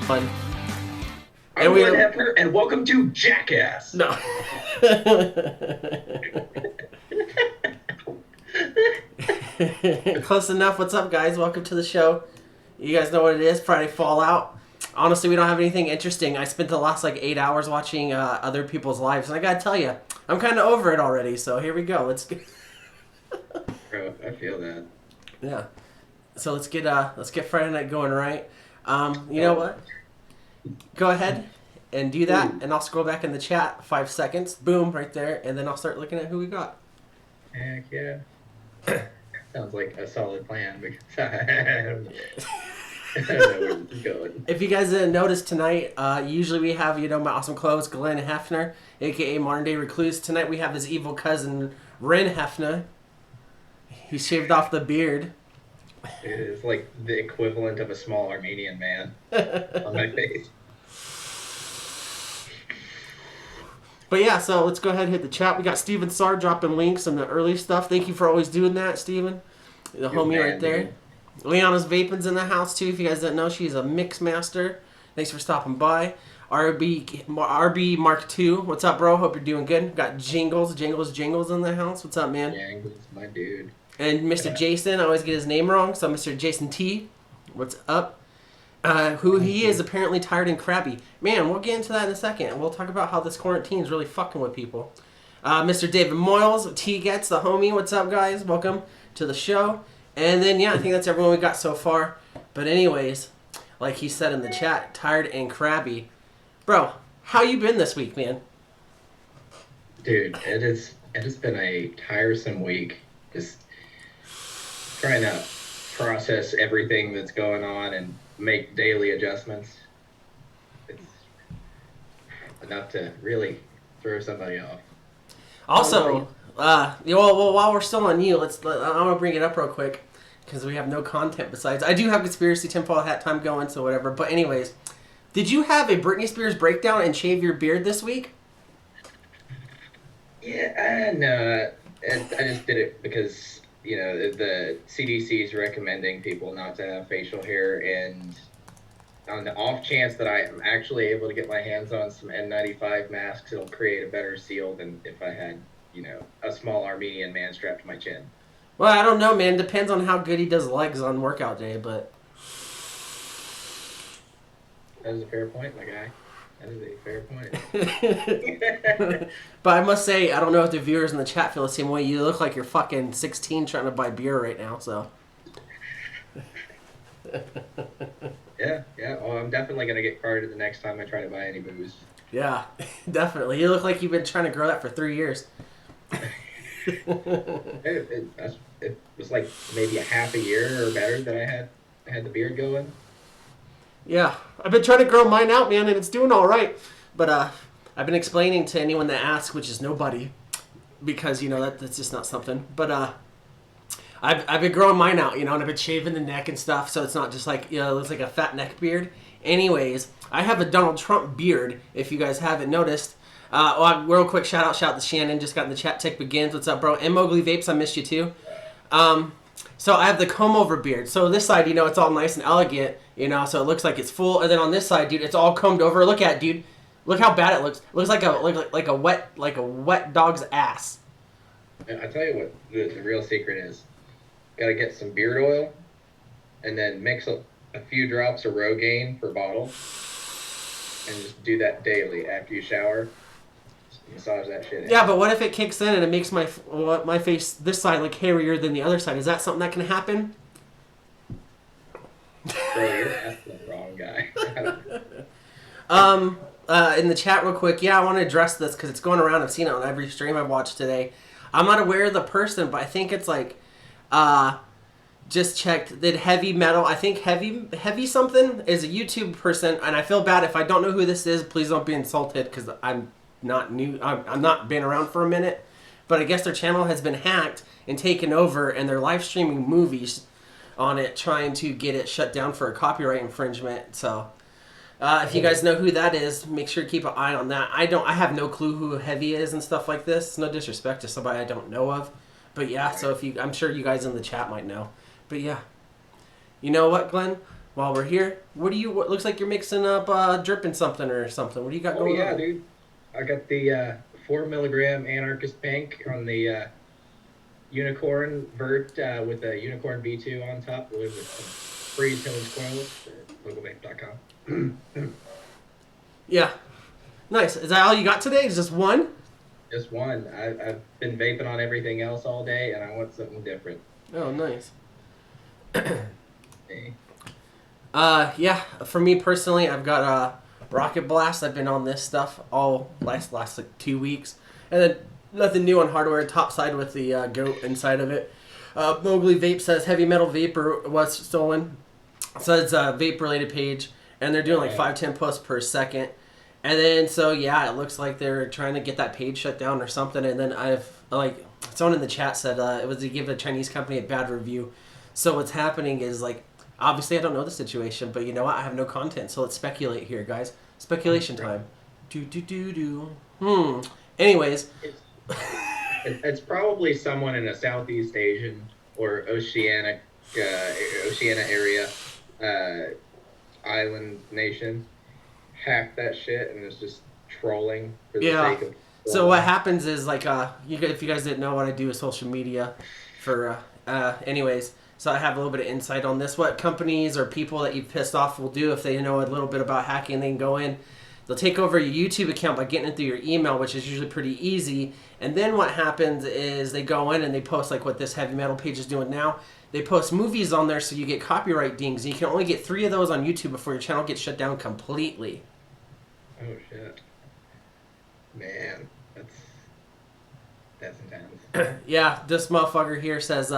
fun. I'm Glenn Hefner, and welcome to Jackass. No. Close enough. What's up, guys? Welcome to the show. You guys know what it is, Friday Fallout. Honestly, we don't have anything interesting. I spent the last 8 hours watching other people's lives, and I gotta tell you, I'm kind of over it already. So here we go. Let's get. Bro, I feel that. Yeah. So let's get Friday night going, right? You know what? Go ahead and do that, and I'll scroll back in the chat 5 seconds. Boom, right there, and then I'll start looking at who we got. Heck yeah. Sounds like a solid plan because I don't know where this is going. If you guys didn't notice tonight, usually we have, my awesome clothes, Glenn Hefner, a.k.a. Modern Day Recluse. Tonight we have his evil cousin, Ren Hefner. He shaved off the beard. It is like the equivalent of a small Armenian man on my face. But yeah, so let's go ahead and hit the chat. We got Steven Sar dropping links and the early stuff. Thank you for always doing that, Steven. The homie man, right there. Dude. Leanna's Vapin's in the house too. If you guys didn't know, she's a mix master. Thanks for stopping by. RB Mark II. What's up, bro? Hope you're doing good. Got Jingles in the house. What's up, man? Jingles, my dude. And Mr. Jason, I always get his name wrong, so Mr. Jason T. What's up? Who he is apparently tired and crabby. Man, we'll get into that in a second. We'll talk about how this quarantine is really fucking with people. Mr. David Moyles, T Gets, the homie. What's up, guys? Welcome to the show. And then, yeah, I think that's everyone we got so far. But anyways, like he said in the chat, tired and crabby. Bro, how you been this week, man? Dude, it has been a tiresome week. Just trying to process everything that's going on and make daily adjustments. It's enough to really throw somebody off. Also, well, while we're still on you, I'm gonna bring it up real quick because we have no content besides. I do have conspiracy tinfoil hat time going, so whatever. But anyways, did you have a Britney Spears breakdown and shave your beard this week? Yeah, no, I just did it because the CDC is recommending people not to have facial hair, and on the off chance that I am actually able to get my hands on some N95 masks, it'll create a better seal than if I had, a small Armenian man strapped to my chin. Well, I don't know, man. Depends on how good he does legs on workout day, but... That is a fair point, my guy. That is a fair point. But I must say, I don't know if the viewers in the chat feel the same way. You look like you're fucking 16 trying to buy beer right now, so... Yeah. Well, I'm definitely going to get carded the next time I try to buy any booze. Yeah, definitely. You look like you've been trying to grow that for 3 years. It was like maybe a half a year or better that I had the beard going. Yeah, I've been trying to grow mine out, man, and it's doing all right. But I've been explaining to anyone that asks, which is nobody, because that's just not something. But I've been growing mine out, and I've been shaving the neck and stuff, so it's not just like it looks like a fat neck beard. Anyways, I have a Donald Trump beard. If you guys haven't noticed. Real quick shout out to Shannon. Just got in the chat. Tech begins. What's up, bro? And Mowgli Vapes. I missed you too. So I have the comb over beard. So this side, it's all nice and elegant, so it looks like it's full. And then on this side, dude, it's all combed over. Look at it, dude. Look how bad it looks. It looks like a wet dog's ass. And I tell you what, the real secret is. Gotta get some beard oil, and then mix a few drops of Rogaine per bottle, and just do that daily after you shower. Massage that shit in. Yeah, but what if it kicks in and it makes my face this side like hairier than the other side? Is that something that can happen? Bro, you're asking the wrong guy. In the chat real quick, I want to address this because it's going around. I've seen it on every stream I've watched today. I'm not aware of the person, but I think it's just checked that Heavy Metal. I think Heavy something is a YouTube person, and I feel bad if I don't know who this is. Please don't be insulted because I'm not new. I'm not been around for a minute, but I guess their channel has been hacked and taken over, and they're live streaming movies on it, trying to get it shut down for a copyright infringement. So, if you guys know who that is, make sure to keep an eye on that. I have no clue who Heavy is and stuff like this. No disrespect to somebody I don't know of, but yeah. So I'm sure you guys in the chat might know. But yeah, you know what, Glenn? while we're here, what looks like you're mixing up dripping something or something. What do you got Oh going yeah, on? dude. I got the 4 milligram Anarchist Pink on the unicorn vert with a unicorn V2 on top with some freeze tones coils at localvape.com. Yeah, nice. Is that all you got today? Is just one? Just one. I've been vaping on everything else all day, and I want something different. Oh, nice. Eh. Yeah. For me personally, I've got Rocket Blast. I've been on this stuff all last like 2 weeks, and then nothing new on hardware. Top side with the goat inside of it. Mowgli Vape says heavy metal vapor was stolen. So it's a vape related page, and they're doing like 510 posts per second. And then so yeah, it looks like they're trying to get that page shut down or something. And then I've like someone in the chat said it was to give a Chinese company a bad review. So what's happening is like obviously I don't know the situation, but you know what? I have no content, so let's speculate here, guys. Speculation time. Do do do do. Anyways, It's probably someone in a Southeast Asian or Oceania area island nation hacked that shit and is just trolling for the yeah. sake of So what happens is like if you guys didn't know what I do with social media for anyways, so I have a little bit of insight on this. What companies or people that you've pissed off will do if they know a little bit about hacking, they can go in. They'll take over your YouTube account by getting it through your email, which is usually pretty easy. And then what happens is they go in and they post like what this heavy metal page is doing now. They post movies on there so you get copyright dings. And you can only get 3 of those on YouTube before your channel gets shut down completely. Oh shit, man, that's intense. Yeah, this motherfucker here says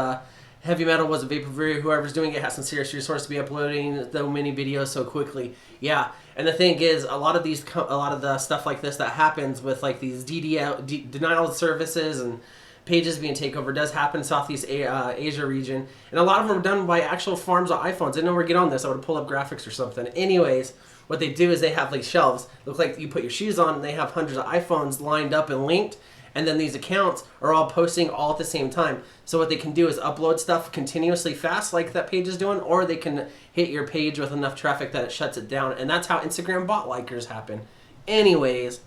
heavy metal was a vapor review. Whoever's doing it has some serious resource to be uploading so many videos so quickly. Yeah, and the thing is, a lot of the stuff like this that happens with like these denial of services and pages being taken over does happen in Southeast Asia region, and a lot of them are done by actual farms of iPhones. I didn't know where to get on this. I would have pulled up graphics or something. Anyways, what they do is they have like shelves. Look like you put your shoes on, and they have hundreds of iPhones lined up and linked. And then these accounts are all posting all at the same time. So what they can do is upload stuff continuously fast like that page is doing, or they can hit your page with enough traffic that it shuts it down. And that's how Instagram bot likers happen. Anyways,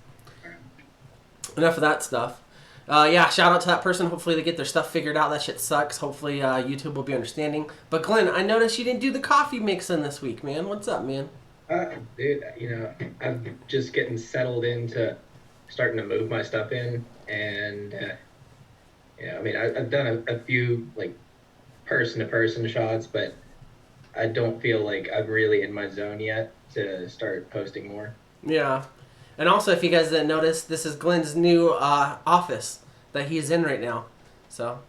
enough of that stuff. Yeah, shout out to that person. Hopefully they get their stuff figured out. That shit sucks. Hopefully YouTube will be understanding. But Glenn, I noticed you didn't do the coffee mixing this week, man. What's up, man? Dude, I'm just getting settled into starting to move my stuff in, and I mean, I've done a few like person-to-person shots, but I don't feel like I'm really in my zone yet to start posting more. Yeah. And also, if you guys didn't notice, this is Glenn's new office that he's in right now. So,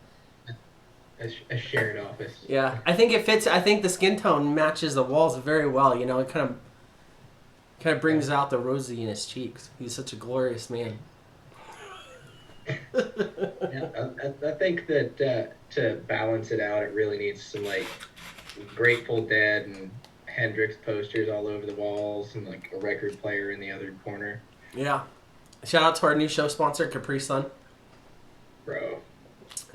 A shared office. yeah. I think it fits. I think the skin tone matches the walls very well. You know, it kind of brings out the rosy in his cheeks. He's such a glorious man. Yeah, I think that to balance it out, it really needs some like Grateful Dead and Hendrix posters all over the walls, and like a record player in the other corner. Yeah. Shout out to our new show sponsor, Capri Sun. Bro,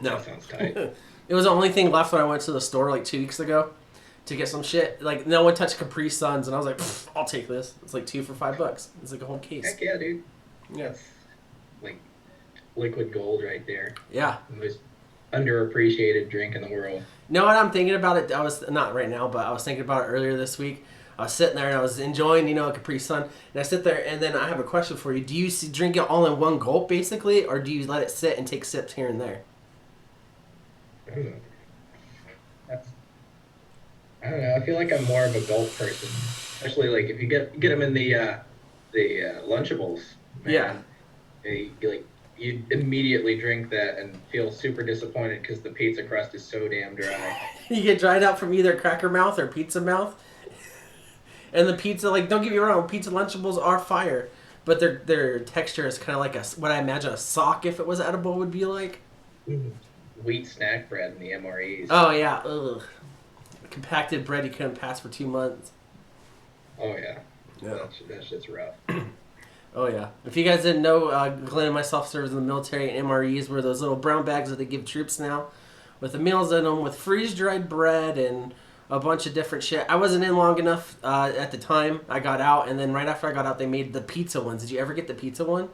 No. that sounds tight. It was the only thing left when I went to the store like 2 weeks ago to get some shit. Like, no one touched Capri Suns, and I was like, I'll take this. It's like 2 for $5. It's like a whole case. Heck yeah, dude. Yeah. That's like liquid gold right there. Yeah. The most underappreciated drink in the world. Know what I'm thinking about it? I was not right now, but I was thinking about it earlier this week. I was sitting there and I was enjoying, a Capri Sun. And I sit there and then I have a question for you. Do you drink it all in one gulp, basically, or do you let it sit and take sips here and there? I don't know. I feel like I'm more of a gulp person, especially like if you get them in the Lunchables. Man, you immediately drink that and feel super disappointed because the pizza crust is so damn dry. You get dried out from either Cracker Mouth or Pizza Mouth. And the pizza, like, don't get me wrong, pizza Lunchables are fire, but their texture is kind of like what I imagine a sock, if it was edible, would be like. Wheat snack bread in the MREs. Oh yeah, ugh. Compacted bread you couldn't pass for 2 months. Oh yeah. Yeah. That shit's rough. Oh yeah. If you guys didn't know, Glenn and myself served in the military, and MREs were those little brown bags that they give troops now, with the meals in them, with freeze-dried bread and a bunch of different shit. I wasn't in long enough at the time. I got out, and then right after I got out, they made the pizza ones. Did you ever get the pizza one?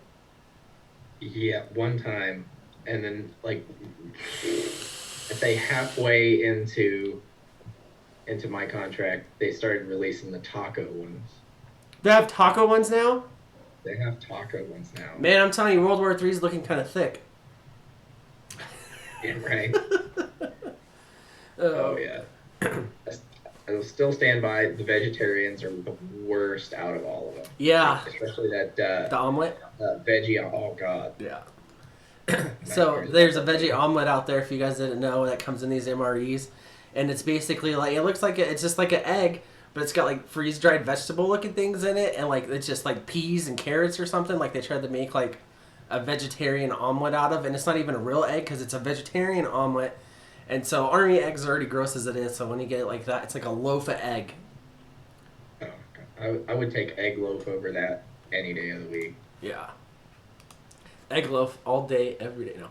Yeah, one time, and then like I'd say halfway into my contract, they started releasing the taco ones. They have taco ones now? They have taco ones now. Man, I'm telling you, World War III is looking kind of thick. Yeah, right. Oh, Oh yeah. I will still stand by the vegetarians are the worst out of all of them. Yeah. Especially that The omelet? veggie. Oh god. Yeah. So there's a veggie omelet out there if you guys didn't know that comes in these MREs, and it's basically like it looks like it's just like an egg, but it's got like freeze dried vegetable looking things in it, and like it's just like peas and carrots or something. Like they tried to make like a vegetarian omelet out of, and it's not even a real egg because it's a vegetarian omelet. And so army eggs are already gross as it is, so when you get it like that, it's like a loaf of egg. Oh, God. I would take egg loaf over that any day of the week. Yeah. Egg loaf all day, every day. No.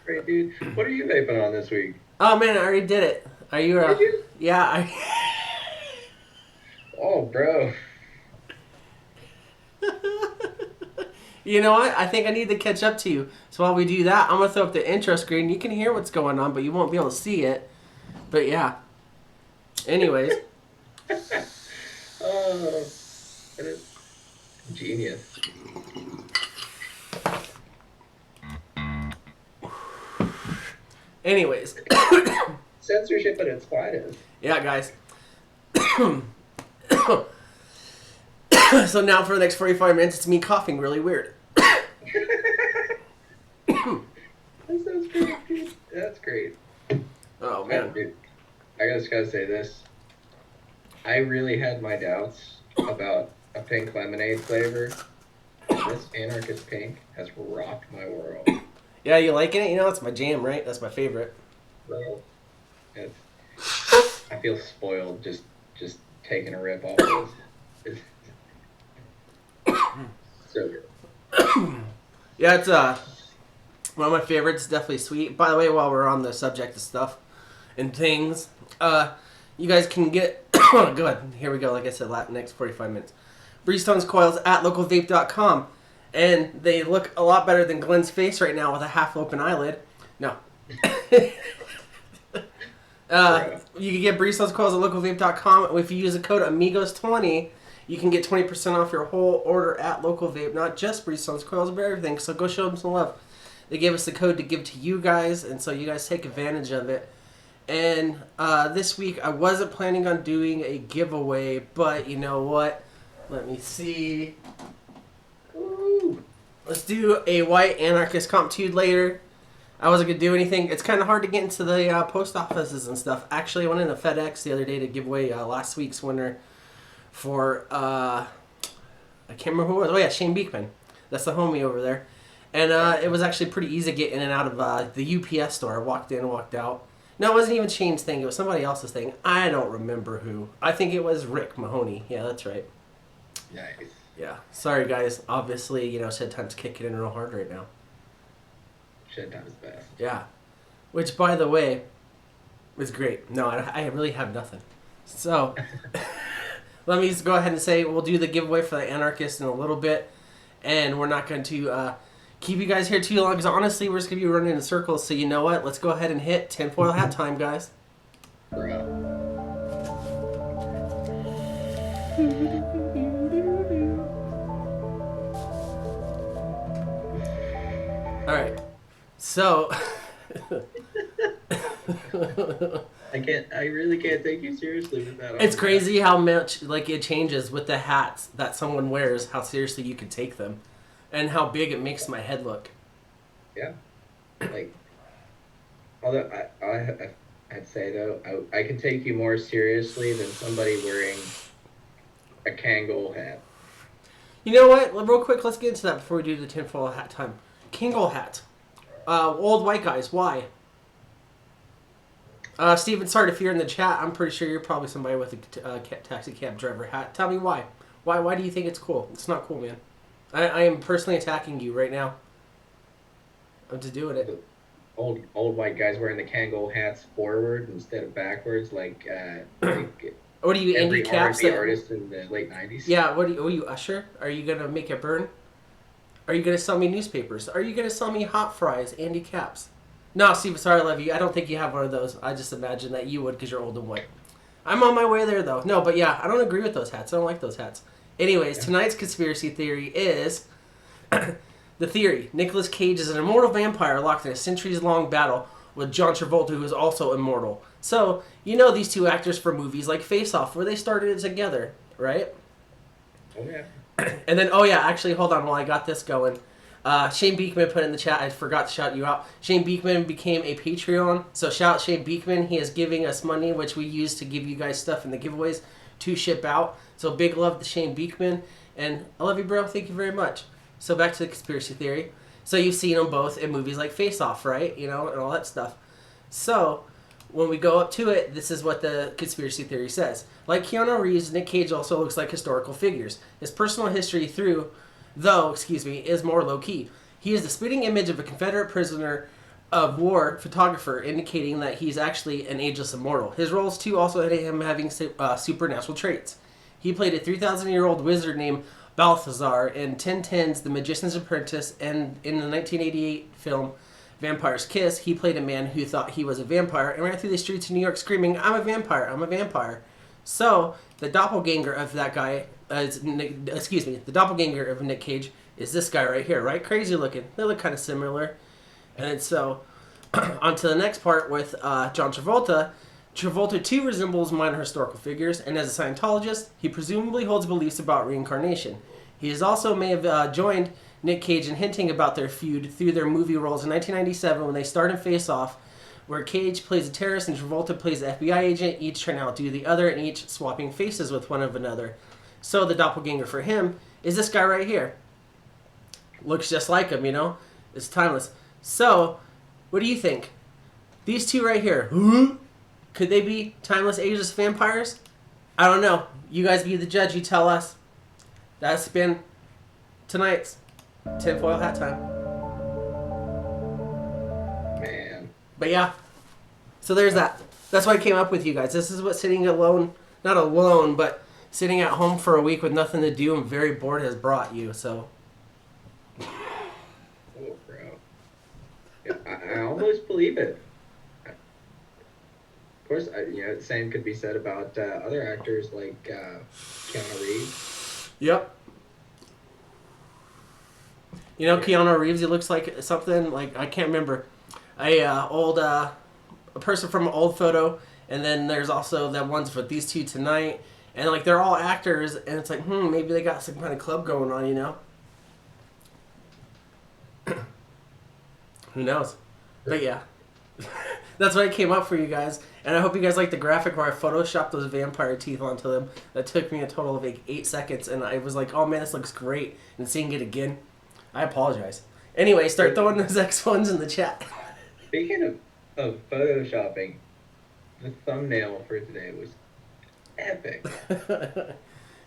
Great, dude. What are you vaping on this week? Oh man, I already did it. Are you? Did you? Yeah. Oh, bro. You know what? I think I need to catch up to you. So while we do that, I'm gonna throw up the intro screen. You can hear what's going on, but you won't be able to see it. But yeah. Anyways. Oh, that is genius. Anyways. Censorship at its finest. Yeah, guys. So now for the next 45 minutes, it's me coughing really weird. That sounds great, dude. That's great. Oh man. Dude, I just gotta say this. I really had my doubts about a pink lemonade flavor. This Anarchist Pink has rocked my world. Yeah, you liking it? You know, it's my jam, right? That's my favorite. Bro, I feel spoiled just taking a rip off this. It's so good. Yeah, it's one of my favorites. Definitely sweet. By the way, while we're on the subject of stuff and things, you guys can get good. Here we go. Like I said, next 45 minutes. Breestone's coils at localvape.com, and they look a lot better than Glenn's face right now with a half open eyelid. No. You can get Breestone's coils at localvape.com. If you use the code Amigos20, you can get 20% off your whole order at Local Vape. Not just Breestone's coils, but everything. So go show them some love. They gave us the code to give to you guys, and so you guys take advantage of it. And this week, I wasn't planning on doing a giveaway, but you know what? Let me see. Ooh. Let's do a white anarchist comp tude later. I wasn't going to do anything. It's kind of hard to get into the post offices and stuff. Actually, I went into FedEx the other day to give away last week's winner for, I can't remember who it was. Oh, yeah, Shane Beekman. That's the homie over there. And it was actually pretty easy to get in and out of the UPS store. I walked in and walked out. No, it wasn't even Shane's thing. It was somebody else's thing. I don't remember who. I think it was Rick Mahoney. Yeah, that's right. Nice. Yeah. Sorry, guys. Obviously, Shed Time's kicking in real hard right now. Shed Time is best. Yeah. Which, by the way, was great. No, I really have nothing. So, let me just go ahead and say we'll do the giveaway for the Anarchist in a little bit. And we're not going to keep you guys here too long, because honestly, we're just going to be running in circles. So, you know what? Let's go ahead and hit tinfoil hat time, guys. Bro. All right. So, I really can't take you seriously with that. it's crazy how much it changes with the hats that someone wears, how seriously you can take them, and how big it makes my head look. Yeah. Although I'd say though, I can take you more seriously than somebody wearing a Kangol hat. You know what? Real quick, let's get into that before we do the tinfoil hat time. Kangol hat. Old white guys, why? Steven, sorry if you're in the chat. I'm pretty sure you're probably somebody with a taxi cab driver hat. Tell me why. Why do you think it's cool? It's not cool, man. I am personally attacking you right now. I'm just doing it. old white guys wearing the Kangol hats forward instead of backwards, like What are you, Andy every Caps? R&B artist in the late '90s. Yeah, what are you, Usher? Are you gonna make it burn? Are you gonna sell me newspapers? Are you gonna sell me hot fries, Andy Caps? No, Steve, sorry, I love you. I don't think you have one of those. I just imagine that you would because you're old and white. I'm on my way there, though. No, but yeah, I don't agree with those hats. I don't like those hats. Anyways, Yeah. tonight's conspiracy theory is the theory. Nicolas Cage is an immortal vampire locked in a centuries-long battle with John Travolta, who is also immortal. So, you know these two actors from movies like Face Off, where they started together, right? Oh yeah. And then, oh yeah, actually, hold on while I got this going. Shane Beekman put in the chat, I forgot to shout you out. Shane Beekman became a Patreon. So shout out Shane Beekman. He is giving us money, which we use to give you guys stuff in the giveaways to ship out. So big love to Shane Beekman. And I love you, bro. Thank you very much. So back to the conspiracy theory. So you've seen them both in movies like Face Off, right? You know, and all that stuff. So when we go up to it, this is what the conspiracy theory says. Like Keanu Reeves, Nick Cage also looks like historical figures. His personal history is more low-key. He is the spitting image of a Confederate prisoner of war photographer, indicating that he's actually an ageless immortal. His roles, too, also had him having supernatural traits. He played a 3,000-year-old wizard named Balthazar in 1010's The Magician's Apprentice, and in the 1988 film Vampire's Kiss, he played a man who thought he was a vampire and ran through the streets of New York screaming, "I'm a vampire, I'm a vampire." So, the doppelganger of that guy, the doppelganger of Nick Cage is this guy right here, right? Crazy looking. They look kind of similar. And then so, on to the next part with John Travolta. Travolta too resembles minor historical figures, and as a Scientologist, he presumably holds beliefs about reincarnation. He is also may have joined Nick Cage in hinting about their feud through their movie roles in 1997 when they starred in Face Off, where Cage plays a terrorist and Travolta plays an FBI agent, each trying to outdo the other and each swapping faces with one of another. So the doppelganger for him is this guy right here. Looks just like him, you know? It's timeless. So, what do you think? These two right here, could they be timeless, ageless vampires? I don't know. You guys be the judge. You tell us. That's been tonight's tinfoil hat time. Man. But yeah. So there's that. That's what I came up with, you guys. This is what sitting alone, not alone, but sitting at home for a week with nothing to do and very bored has brought you. So. Oh, bro. Yeah, I almost believe it. Of course, the same could be said about other actors like Keanu Reeves. Yep. You know, Keanu Reeves, he looks like something like, I can't remember, a person from an old photo, and then there's also the ones with these two tonight, and like they're all actors, and it's like, maybe they got some kind of club going on, you know? Who knows? But yeah. That's what I came up for you guys. And I hope you guys like the graphic where I photoshopped those vampire teeth onto them. That took me a total of like 8 seconds. And I was like, oh man, this looks great. And seeing it again, I apologize. Anyway, start throwing those X1s in the chat. Speaking of photoshopping, the thumbnail for today was epic.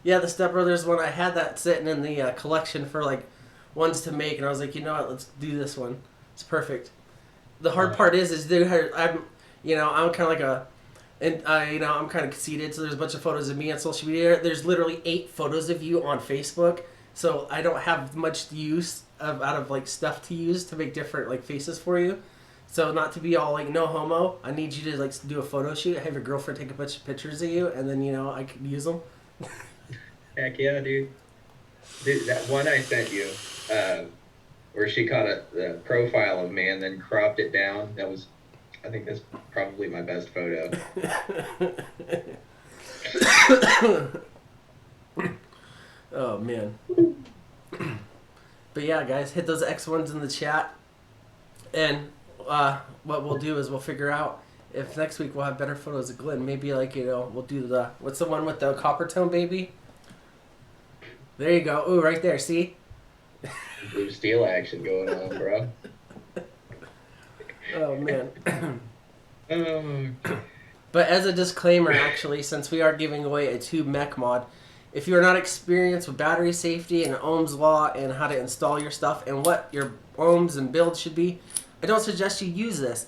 Yeah, the Step Brothers one, I had that sitting in the collection for like ones to make. And I was like, you know what, let's do this one. It's perfect. The hard part is I'm kind of like I'm kind of conceited. So there's a bunch of photos of me on social media. There's literally 8 photos of you on Facebook. So I don't have much use out of like stuff to use to make different like faces for you. So not to be all like no homo, I need you to like do a photo shoot. Have your girlfriend take a bunch of pictures of you, and then I can use them. Heck yeah, dude. Dude, that one I sent you, where she caught the profile of me and then cropped it down. I think that's probably my best photo. Oh man. But yeah, guys, hit those X1s in the chat, and what we'll do is we'll figure out if next week we'll have better photos of Glenn. Maybe we'll do what's the one with the copper tone baby? There you go. Ooh, right there. See? Blue steel action going on, bro. Oh man. Oh. But as a disclaimer, actually, since we are giving away a tube mech mod, if you are not experienced with battery safety and Ohm's law and how to install your stuff and what your ohms and builds should be, I don't suggest you use this.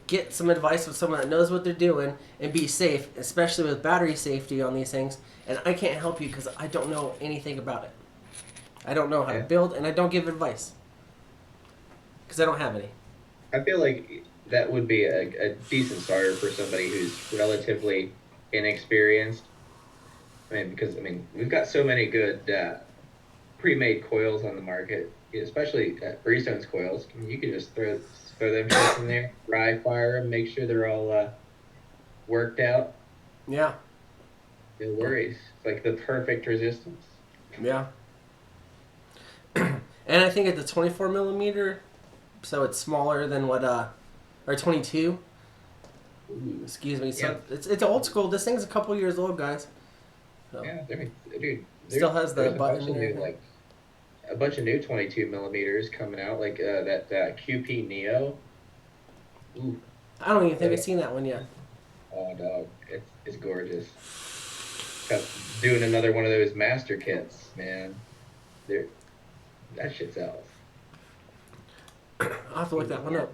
Get some advice from someone that knows what they're doing and be safe, especially with battery safety on these things. And I can't help you because I don't know anything about it. I don't know how to Yeah. build, and I don't give advice because I don't have any. I feel like that would be a decent starter for somebody who's relatively inexperienced. I mean, because I mean, we've got so many good pre-made coils on the market, especially Freestone's coils. I mean, you can just throw them shits in there, dry fire them, make sure they're all worked out. Yeah, No worries. It's like the perfect resistance. yeah. And I think at the 24 millimeter, so it's smaller than what or 22. Ooh. Excuse me. Yeah. So it's old school. This thing's a couple years old, guys. So Yeah, I mean, dude, still has the there's a button bunch of and new everything. like a bunch of new 22 millimeters coming out, like that QP Neo. Ooh, I don't even think I've that, seen that one yet. oh dog, it's gorgeous. Got- Doing another one of those master kits, man. There, that shit sells. I'll have to look that one up.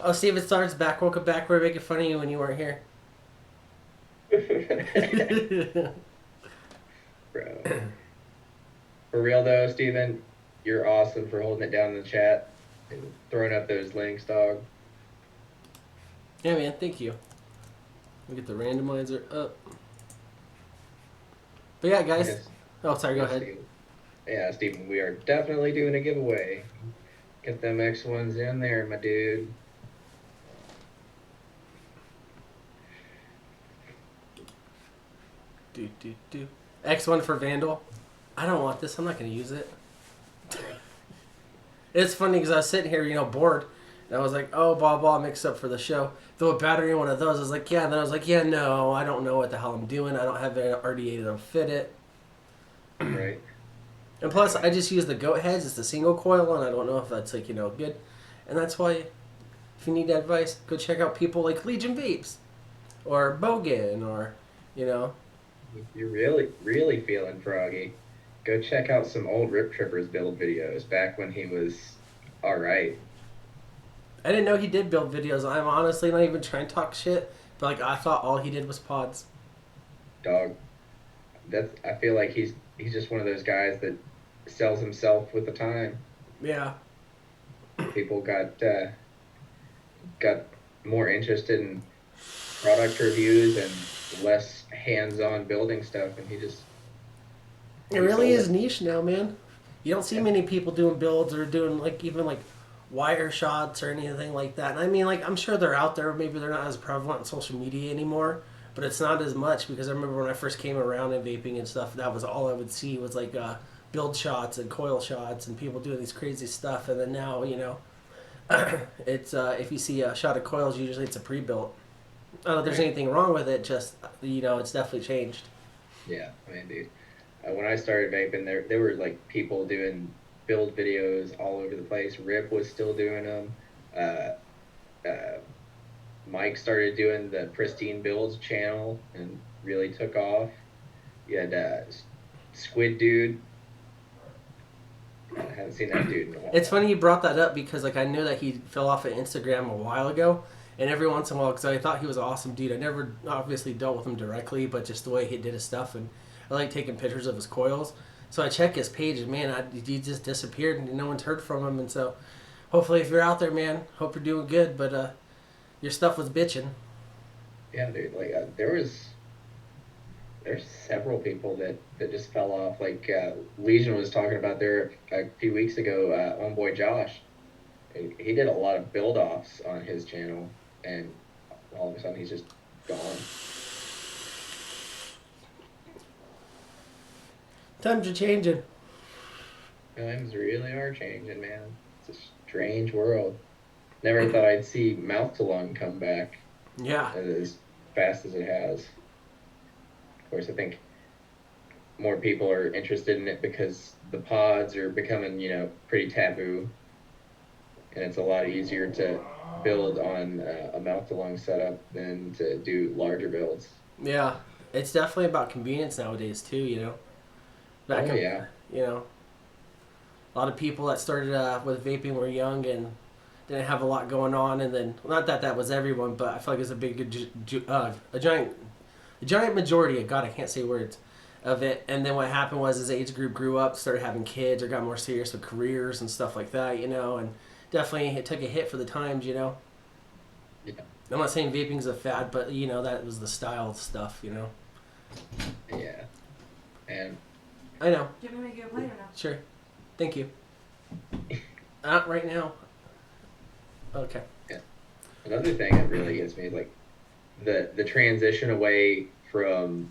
Oh, Steven Starr's back. Welcome back. We were making fun of you when you weren't here. Bro. For real though, Steven, you're awesome for holding it down in the chat and throwing up those links, dog. Yeah, man. Thank you. We get the randomizer up. But yeah, guys. Yes, Oh, sorry. Go yes, ahead. Steven. Yeah, Steven, we are definitely doing a giveaway. Get them X1s in there, my dude. Do. X1 for Vandal. I don't want this. I'm not going to use it. It's funny because I was sitting here, bored. And I was like, oh, blah, blah, mixed up for the show. Throw a battery in one of those. I was like, yeah. And then I was like, yeah, no, I don't know what the hell I'm doing. I don't have an RDA to fit it. Right. And plus, I just use the goat heads. It's the single coil, and I don't know if that's, good. And that's why, if you need advice, go check out people like Legion Vapes. Or Bogan, or, If you're really, really feeling froggy, go check out some old Rip Trippers build videos back when he was alright. I didn't know he did build videos. I'm honestly not even trying to talk shit, but I thought all he did was pods. Dog. I feel like he's just one of those guys that sells himself with the time. Yeah. People got more interested in product reviews and less hands-on building stuff, and he just It really sold is it. niche now, man. You don't see many people doing builds or doing even wire shots or anything like that. And I mean, I'm sure they're out there. Maybe they're not as prevalent on social media anymore, but it's not as much because I remember when I first came around in vaping and stuff, that was all I would see was build shots and coil shots and people doing these crazy stuff. And then now, it's if you see a shot of coils, usually it's a pre-built. I don't know if there's Right. anything wrong with it, just it's definitely changed. Yeah, I mean, dude. When I started vaping, there were like people doing build videos all over the place. Rip was still doing them. Uh, Mike started doing the Pristine Builds channel and really took off. You had Squid Dude. I haven't seen that dude in a while. It's funny you brought that up because I knew that he fell off of Instagram a while ago, and every once in a while, because I thought he was an awesome dude. I never obviously dealt with him directly, but just the way he did his stuff, and I like taking pictures of his coils. So I check his page, and man, he just disappeared, and no one's heard from him. And so, hopefully, if you're out there, man, hope you're doing good. But your stuff was bitching. Yeah, dude. Like there's several people that just fell off. Like Legion was talking about there a few weeks ago. Homeboy Josh, he did a lot of build offs on his channel, and all of a sudden he's just gone. Times are changing. Times really are changing, man. It's a strange world. Never thought I'd see mouth to lung come back Yeah. as fast as it has. Of course, I think more people are interested in it because the pods are becoming, pretty taboo, and it's a lot easier to build on a mouth to lung setup than to do larger builds. Yeah. It's definitely about convenience nowadays too. Back Oh up, yeah, a a lot of people that started with vaping were young and didn't have a lot going on, and then not that that was everyone, but I feel like it's a a giant majority. God, I can't say words of it. And then what happened was his age group grew up, started having kids, or got more serious with careers and stuff like that, you know, and definitely it took a hit for the times, you know. Yeah. I'm not saying vaping's a fad, but you know that was the style stuff, you know. Yeah. And I know. Do you want me to make you a plate or no? Sure. Thank you. Not right now. Okay. another thing that really gets me is like the transition away from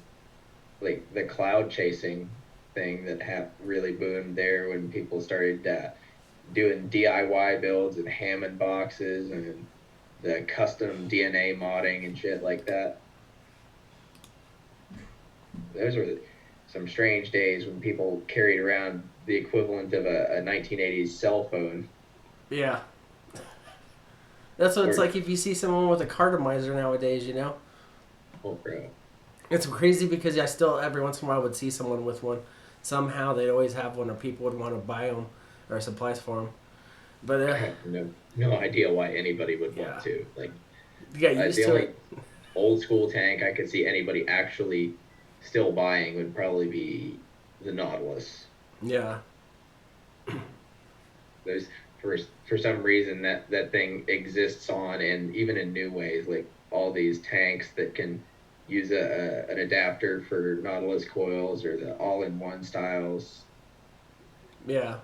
like the cloud chasing thing that really boomed there when people started doing DIY builds and Hammond boxes and the custom DNA modding and shit like that. Those were some strange days when people carried around the equivalent of a 1980s cell phone. Yeah. That's what it's like if you see someone with a cartomizer nowadays, you know? Oh, bro. It's crazy because I still, every once in a while, would see someone with one. Somehow they'd always have one, or people would want to buy them or supplies for them. But I have no idea why anybody would Yeah. want to. Like, you got used the to only it. old school tank I could see anybody actually still buying would probably be the Nautilus. Yeah. There's for some reason that thing exists on, and even in new ways, like all these tanks that can use an adapter for Nautilus coils or the all-in-one styles. Yeah.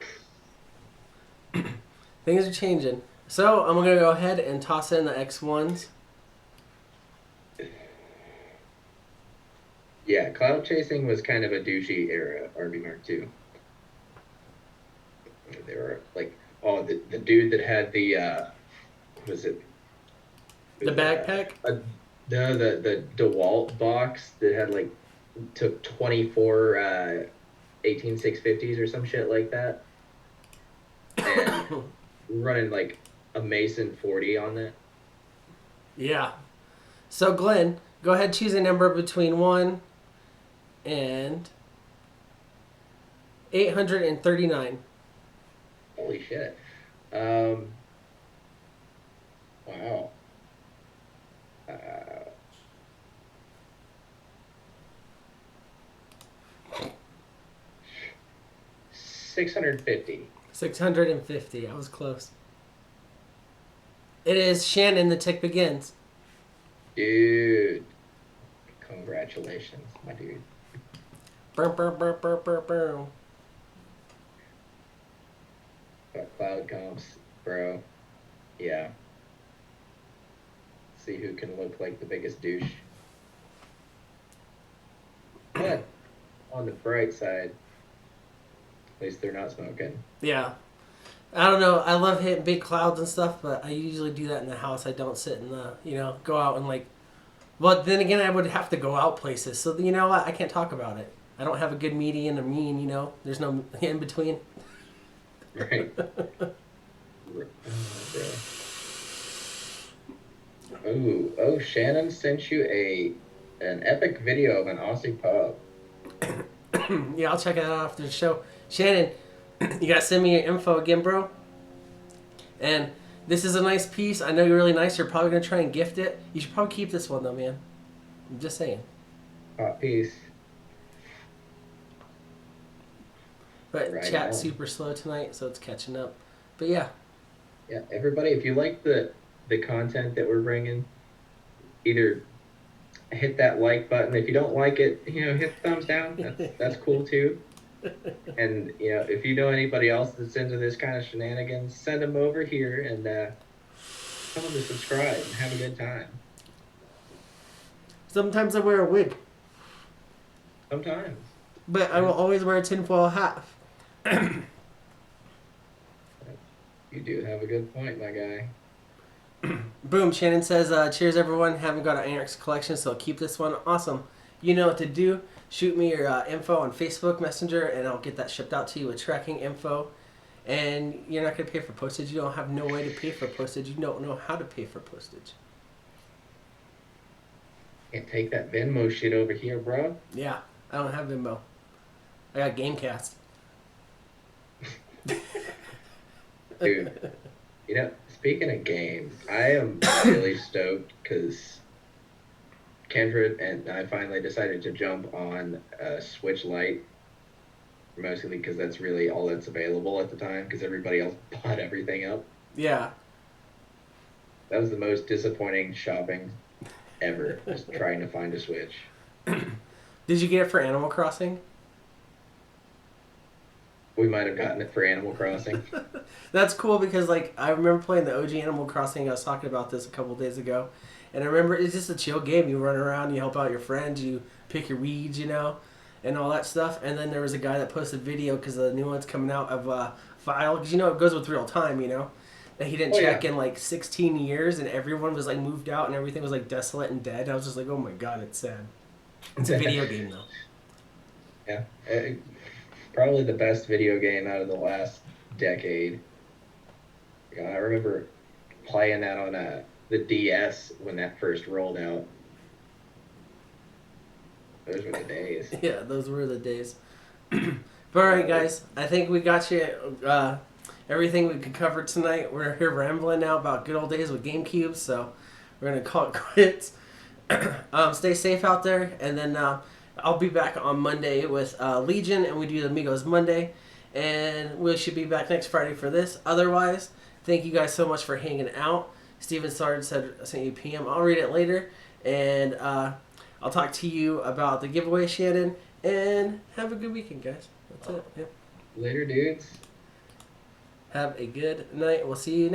Things are changing. So I'm gonna go ahead and toss in the X1s. Yeah, cloud chasing was kind of a douchey era, RB Mark II. They were like, oh, the dude that had the, was it? The backpack? No, the DeWalt box that had like, took 24 18650s or some shit like that. And running like a Mason 40 on that. Yeah. So Glenn, go ahead, choose a number between 1 and 839. Holy shit. Wow. 650. 650. I was close. It is Shannon. The tick begins. Dude. Congratulations, my dude. Burr, burr, burr, burr, burr, burr. Got cloud comps, bro. Yeah. See who can look like the biggest douche. But on the bright side, at least they're not smoking. Yeah. I don't know. I love hitting big clouds and stuff, but I usually do that in the house. I don't sit in the, go out and like. Well, then again, I would have to go out places. So, you know what? I can't talk about it. I don't have a good median or mean, There's no in between. Right. Oh, Shannon sent you an epic video of an Aussie pub. Yeah, I'll check it out after the show. Shannon, you gotta send me your info again, bro. And this is a nice piece. I know you're really nice. You're probably gonna try and gift it. You should probably keep this one though, man. I'm just saying. Hot piece. But Right chat's on. super slow tonight, so it's catching up. But yeah. Yeah, everybody, if you like the content that we're bringing, either hit that like button. If you don't like it, hit the thumbs down. That's cool too. And if you know anybody else that's into this kind of shenanigans, send them over here and tell them to subscribe and have a good time. Sometimes I wear a wig, Sometimes. but I will always wear a tinfoil hat. You do have a good point, my guy. Boom, Shannon says, cheers everyone. Haven't got an Anarchs collection, so keep this one. Awesome. You know what to do. Shoot me your info on Facebook Messenger, and I'll get that shipped out to you with tracking info. And you're not going to pay for postage. You don't have no way to pay for postage. You don't know how to pay for postage. Can't take that Venmo shit over here, bro. Yeah, I don't have Venmo. I got Gamecast. Dude, speaking of games, I am really stoked because Kendra and I finally decided to jump on Switch Lite, mostly because that's really all that's available at the time because everybody else bought everything up. Yeah. That was the most disappointing shopping ever, just trying to find a Switch. Did you get it for Animal Crossing? We might have gotten it for Animal Crossing. That's cool because like I remember playing the OG Animal Crossing. I was talking about this a couple days ago, and I remember it's just a chill game. You run around, you help out your friends, you pick your weeds, and all that stuff. And then there was a guy that posted a video because the new one's coming out of File because it goes with real time, that he didn't check in like 16 years, and everyone was like moved out and everything was like desolate and dead. I was just like, oh my god, it's sad. It's a video game though. Yeah, probably the best video game out of the last decade. I remember playing that on the DS when that first rolled out. Those were the days. Yeah, those were the days. But alright, guys, I think we got you everything we could cover tonight. We're here rambling now about good old days with GameCube, so we're going to call it quits. Stay safe out there, and then I'll be back on Monday with Legion, and we do the Amigos Monday, and we should be back next Friday for this. Otherwise, thank you guys so much for hanging out. Steven Sard said I sent you a PM. I'll read it later, and I'll talk to you about the giveaway, Shannon, and have a good weekend, guys. That's it. Yep. Later, dudes. Have a good night. We'll see you next